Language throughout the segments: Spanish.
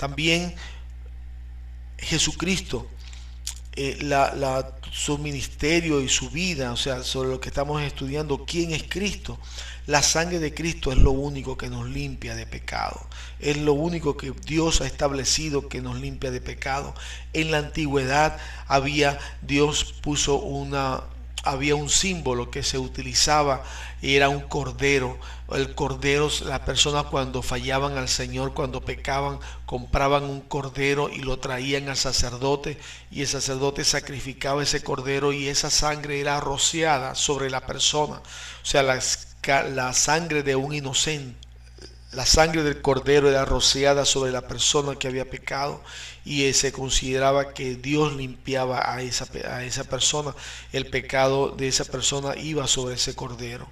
También Jesucristo, su ministerio y su vida, o sea, sobre lo que estamos estudiando, quién es Cristo. La sangre de Cristo es lo único que nos limpia de pecado. Es lo único que Dios ha establecido que nos limpia de pecado. En la antigüedad Dios puso había un símbolo que se utilizaba y era un cordero. El cordero, las personas cuando fallaban al Señor, cuando pecaban, compraban un cordero y lo traían al sacerdote, y el sacerdote sacrificaba ese cordero y esa sangre era rociada sobre la persona. O sea, la sangre de un inocente. La sangre del cordero era rociada sobre la persona que había pecado, y se consideraba que Dios limpiaba a esa persona. El pecado de esa persona iba sobre ese cordero.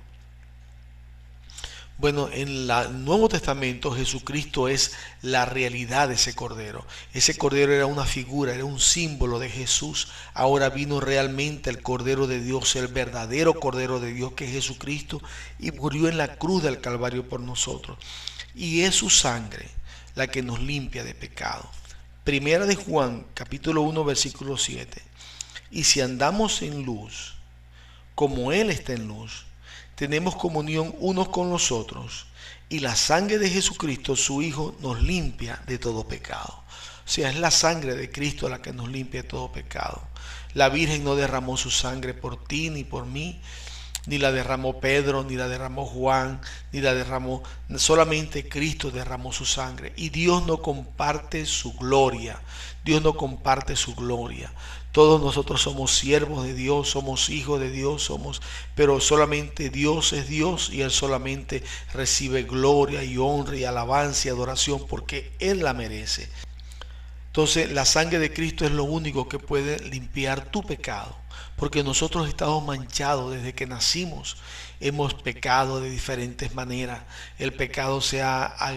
Bueno, en el Nuevo Testamento Jesucristo es la realidad de ese cordero. Ese cordero era una figura, era un símbolo de Jesús. Ahora vino realmente el Cordero de Dios, el verdadero Cordero de Dios, que es Jesucristo, y murió en la cruz del Calvario por nosotros. Y es su sangre la que nos limpia de pecado. Primera de Juan, capítulo 1, versículo 7. Y si andamos en luz, como Él está en luz, tenemos comunión unos con los otros, y la sangre de Jesucristo, su Hijo, nos limpia de todo pecado. O sea, es la sangre de Cristo la que nos limpia de todo pecado. La Virgen no derramó su sangre por ti ni por mí, ni la derramó Pedro, ni la derramó Juan, ni la derramó, solamente Cristo derramó su sangre. Y Dios no comparte su gloria. Dios no comparte su gloria. Todos nosotros somos siervos de Dios, somos hijos de Dios, pero solamente Dios es Dios, y Él solamente recibe gloria y honra y alabanza y adoración porque Él la merece. Entonces, la sangre de Cristo es lo único que puede limpiar tu pecado, porque nosotros estamos manchados desde que nacimos. Hemos pecado de diferentes maneras. El pecado se ha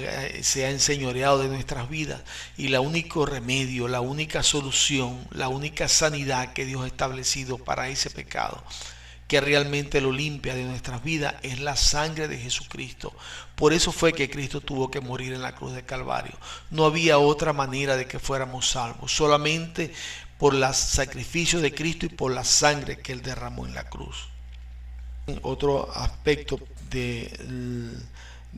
enseñoreado de nuestras vidas, y el único remedio, la única solución, la única sanidad que Dios ha establecido para ese pecado, que realmente lo limpia de nuestras vidas, es la sangre de Jesucristo. Por eso fue que Cristo tuvo que morir en la cruz del Calvario. No había otra manera de que fuéramos salvos, solamente por el sacrificio de Cristo y por la sangre que Él derramó en la cruz. Otro aspecto de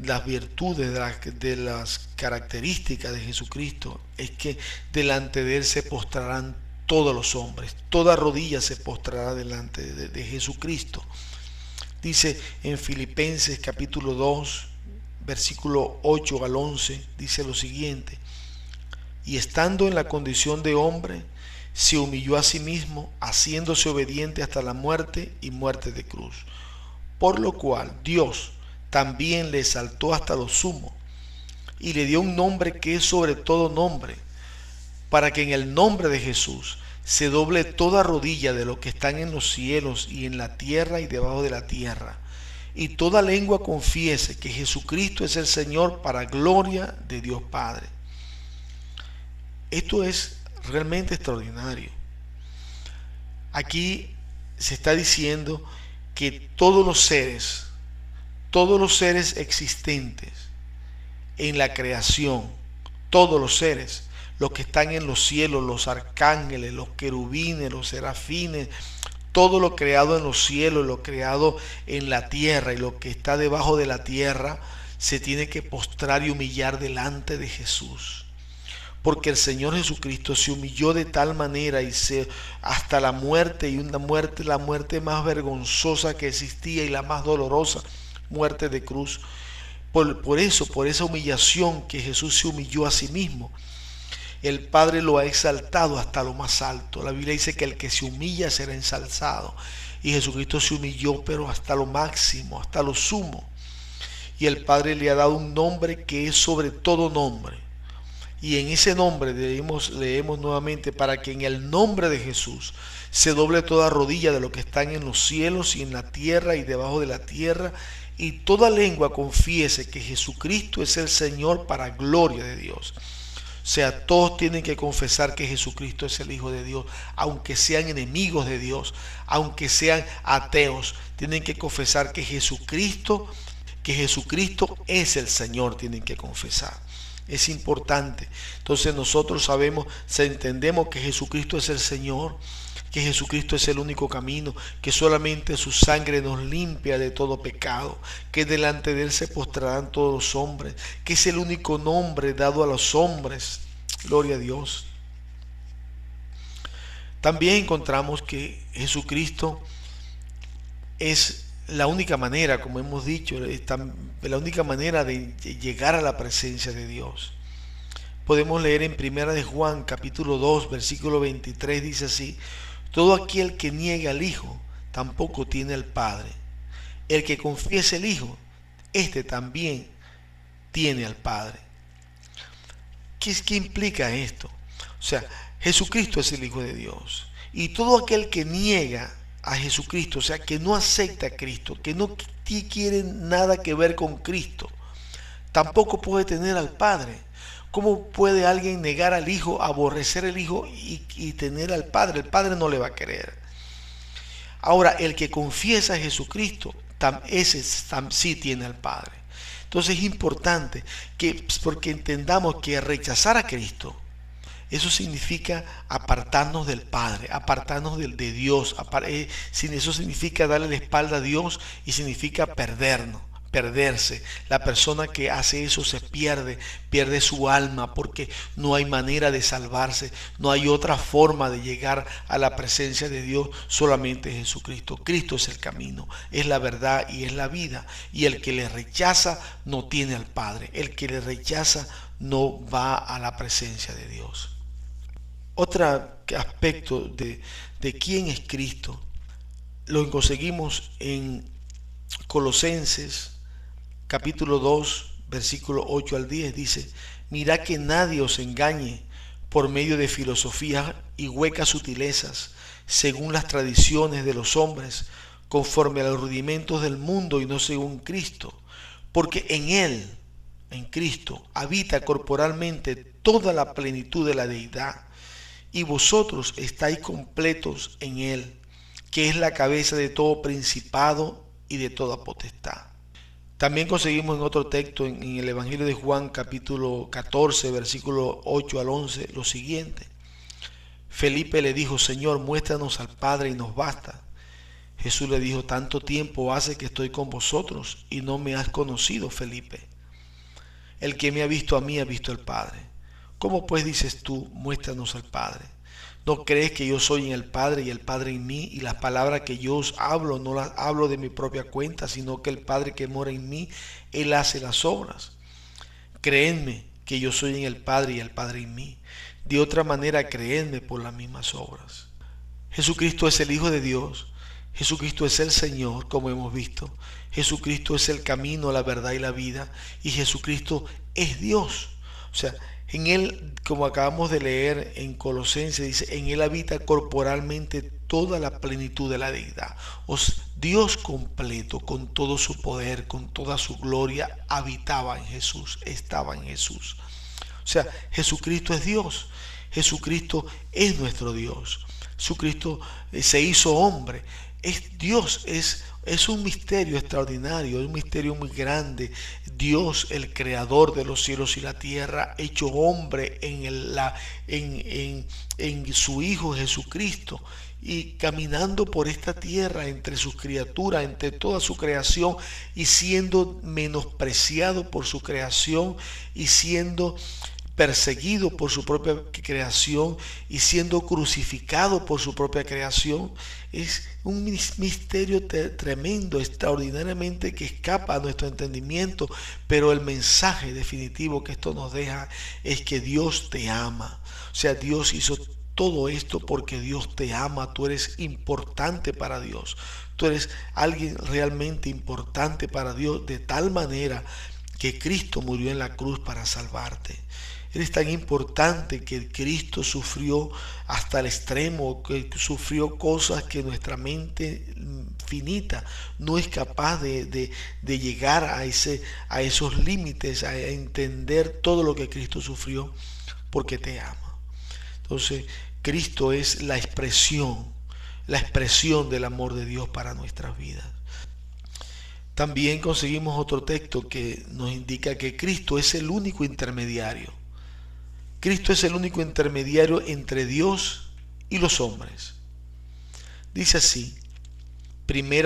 las virtudes, de las características de Jesucristo, es que delante de Él se postrarán todos los hombres, toda rodilla se postrará delante de Jesucristo. Dice en Filipenses capítulo 2, versículo 8 al 11, dice lo siguiente: y estando en la condición de hombre, se humilló a sí mismo, haciéndose obediente hasta la muerte y muerte de cruz. Por lo cual Dios también le exaltó hasta lo sumo, y le dio un nombre que es sobre todo nombre, para que en el nombre de Jesús se doble toda rodilla de los que están en los cielos y en la tierra y debajo de la tierra, y toda lengua confiese que Jesucristo es el Señor, para gloria de Dios Padre. Esto es realmente extraordinario. Aquí se está diciendo que todos los seres existentes en la creación, todos los seres, los que están en los cielos, los arcángeles, los querubines, los serafines, todo lo creado en los cielos, lo creado en la tierra y lo que está debajo de la tierra, se tiene que postrar y humillar delante de Jesús. Porque el Señor Jesucristo se humilló de tal manera hasta la muerte, y la muerte más vergonzosa que existía y la más dolorosa, muerte de cruz. Por esa humillación que Jesús se humilló a sí mismo, el Padre lo ha exaltado hasta lo más alto. La Biblia dice que el que se humilla será ensalzado, y Jesucristo se humilló, pero hasta lo máximo, hasta lo sumo. Y el Padre le ha dado un nombre que es sobre todo nombre. Y en ese nombre leemos nuevamente: para que en el nombre de Jesús se doble toda rodilla de los que están en los cielos y en la tierra y debajo de la tierra, y toda lengua confiese que Jesucristo es el Señor, para gloria de Dios. O sea, todos tienen que confesar que Jesucristo es el Hijo de Dios, aunque sean enemigos de Dios, aunque sean ateos, tienen que confesar que Jesucristo es el Señor, tienen que confesar. Es importante. Entonces nosotros sabemos, entendemos que Jesucristo es el Señor, que Jesucristo es el único camino, que solamente su sangre nos limpia de todo pecado, que delante de Él se postrarán todos los hombres, que es el único nombre dado a los hombres. Gloria a Dios. También encontramos que Jesucristo es la única manera, como hemos dicho, la única manera de llegar a la presencia de Dios. Podemos leer en Primera de Juan, capítulo 2, versículo 23, dice así: todo aquel que niega al Hijo, tampoco tiene al Padre. El que confiese el Hijo, este también tiene al Padre. ¿Qué implica esto? O sea, Jesucristo es el Hijo de Dios. Y todo aquel que niega a Jesucristo, o sea, que no acepta a Cristo, que no quiere nada que ver con Cristo, tampoco puede tener al Padre. ¿Cómo puede alguien negar al Hijo, aborrecer al Hijo y tener al Padre? El Padre no le va a querer. Ahora, el que confiesa a Jesucristo, ese sí tiene al Padre. Entonces es importante porque entendamos que rechazar a Cristo, eso significa apartarnos del Padre, apartarnos de Dios. Eso significa darle la espalda a Dios y significa perderse. La persona que hace eso se pierde su alma, porque no hay manera de salvarse, no hay otra forma de llegar a la presencia de Dios, solamente Jesucristo. Cristo es el camino, es la verdad y es la vida, y el que le rechaza no tiene al Padre, el que le rechaza no va a la presencia de Dios. Otro aspecto de quién es Cristo lo conseguimos en Colosenses capítulo 2, versículo 8 al 10. Dice: mirad que nadie os engañe por medio de filosofías y huecas sutilezas, según las tradiciones de los hombres, conforme a los rudimentos del mundo y no según Cristo. Porque en Él, en Cristo, habita corporalmente toda la plenitud de la deidad, y vosotros estáis completos en Él, que es la cabeza de todo principado y de toda potestad. También conseguimos en otro texto, en el Evangelio de Juan, capítulo 14, versículo 8 al 11, lo siguiente: Felipe le dijo: Señor, muéstranos al Padre y nos basta. Jesús le dijo: tanto tiempo hace que estoy con vosotros y no me has conocido, Felipe. El que me ha visto a mí ha visto al Padre. ¿Cómo pues dices tú, muéstranos al Padre? ¿No crees que yo soy en el Padre y el Padre en mí? Y las palabras que yo os hablo no las hablo de mi propia cuenta, sino que el Padre que mora en mí, Él hace las obras. Creedme que yo soy en el Padre y el Padre en mí. De otra manera, creedme por las mismas obras. Jesucristo es el Hijo de Dios. Jesucristo es el Señor, como hemos visto. Jesucristo es el camino, la verdad y la vida. Y Jesucristo es Dios. O sea, en Él, como acabamos de leer en Colosenses, dice: en Él habita corporalmente toda la plenitud de la deidad. Dios completo, con todo su poder, con toda su gloria, habitaba en Jesús, estaba en Jesús. O sea, Jesucristo es Dios. Jesucristo es nuestro Dios. Jesucristo se hizo hombre. Es Dios, es un misterio extraordinario, es un misterio muy grande. Dios, el creador de los cielos y la tierra, hecho hombre en su Hijo Jesucristo, y caminando por esta tierra entre sus criaturas, entre toda su creación, y siendo menospreciado por su creación, y siendo perseguido por su propia creación, y siendo crucificado por su propia creación. Es un misterio tremendo, extraordinariamente, que escapa a nuestro entendimiento, pero el mensaje definitivo que esto nos deja es que Dios te ama. O sea, Dios hizo todo esto porque Dios te ama. Tú eres importante para Dios, tú eres alguien realmente importante para Dios, de tal manera que Cristo murió en la cruz para salvarte. Eres tan importante que Cristo sufrió hasta el extremo, que sufrió cosas que nuestra mente finita no es capaz de llegar a esos límites, a entender todo lo que Cristo sufrió, porque te ama. Entonces, Cristo es la expresión del amor de Dios para nuestras vidas. También conseguimos otro texto que nos indica que Cristo es el único intermediario. Cristo es el único intermediario entre Dios y los hombres. Dice así, primera